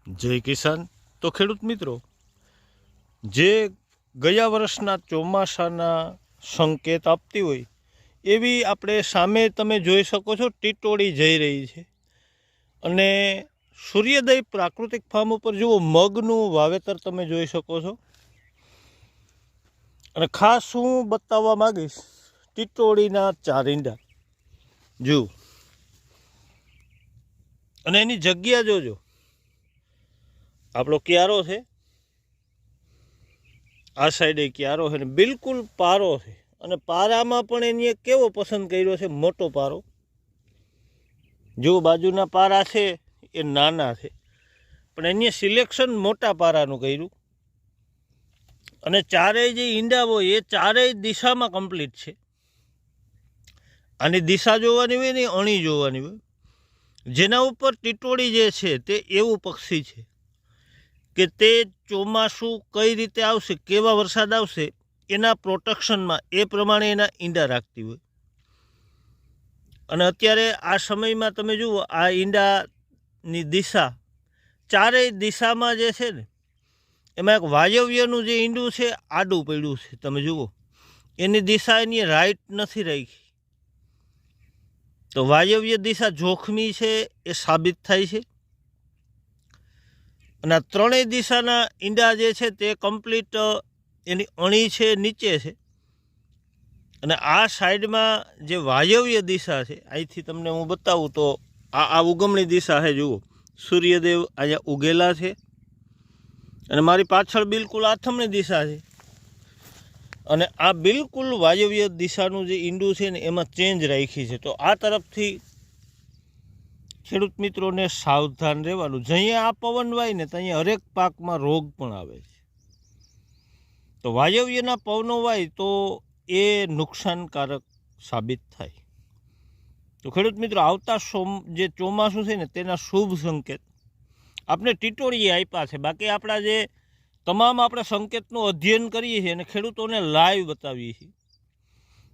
જય કિસાન। તો ખેડૂત મિત્રો, જે ગયા વર્ષના ચોમાસાના સંકેત આપતી હોય એવી આપણે સામે તમે જોઈ શકો છો ટીટોળી જઈ રહી છે। અને સૂર્યોદય પ્રાકૃતિક ફાર્મ ઉપર જુઓ, મગનું વાવેતર તમે જોઈ શકો છો। અને ખાસ હું બતાવવા માગીશ ટીટોળીના ચારિંડા જુઓ, અને એની જગ્યા જોજો। આપણો ક્યારો છે, આ સાઈડે ક્યારો છે ને બિલકુલ પારો છે। અને પારામાં પણ એની કેવો પસંદ કર્યો છે, મોટો પારો। જો બાજુના પારા છે એ નાના છે, પણ એની સિલેક્શન મોટા પારાનું કર્યું। અને ચારેય જે ઈંડા હોય એ ચારેય દિશામાં કમ્પ્લીટ છે। આની દિશા જોવાની હોય ને અણી જોવાની હોય। જેના ઉપર ટીટોળી જે છે તે એવું પક્ષી છે કે તે ચોમાસું કઈ રીતે આવશે, કેવા વરસાદ આવશે એના પ્રોટેક્શનમાં એ પ્રમાણે એના ઈંડા રાખતી હોય। અને અત્યારે આ સમયમાં તમે જુઓ, આ ઈંડાની દિશા ચારેય દિશામાં જે છે ને, એમાં એક વાયવ્યનું જે ઈંડું છે આડું પડ્યું છે, તમે જુઓ એની દિશા એની રાઈટ નથી રાખી। તો વાયવ્ય દિશા જોખમી છે એ સાબિત થાય છે। અને આ ત્રણેય દિશાના ઈંડા જે છે તે કમ્પ્લીટ એની અણી છે નીચે છે। અને આ સાઈડમાં જે વાયવ્ય દિશા છે, અહીંથી તમને હું બતાવું તો આ ઉગમણી દિશા છે। જુઓ, સૂર્યદેવ અહીંયા ઉગેલા છે અને મારી પાછળ બિલકુલ આથમણી દિશા છે। અને આ બિલકુલ વાયવ્ય દિશાનું જે ઈંડું છે ને એમાં ચેન્જ રાખી છે। તો આ તરફથી ખેડૂત મિત્રોને સાવધાન રહેવાનું। જ્યાં આ પવન વાય ને ત્યાં હરેક પાકમાં રોગ પણ આવે છે। તો વાયવ્યના પવનો વાય તો એ નુકસાનકારક સાબિત થાય। તો ખેડૂત મિત્રો, આવતા જે ચોમાસું છે ને તેના શુભ સંકેત આપણે ટીટોળીએ આપ્યા છે। બાકી આપણા જે તમામ આપણે સંકેતનું અધ્યયન કરીએ છીએ અને ખેડૂતોને લાઈવ બતાવીએ છીએ।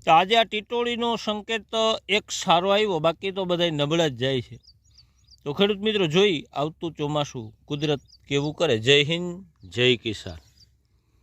તો આજે આ ટીટોળીનો સંકેત એક સારો આવ્યો, બાકી તો બધા નબળા જ જાય છે। તો ખેડૂત મિત્રો, જોઈ આવતું ચોમાસું કુદરત કેવું કરે। જય હિન્દ, જય કિસાન।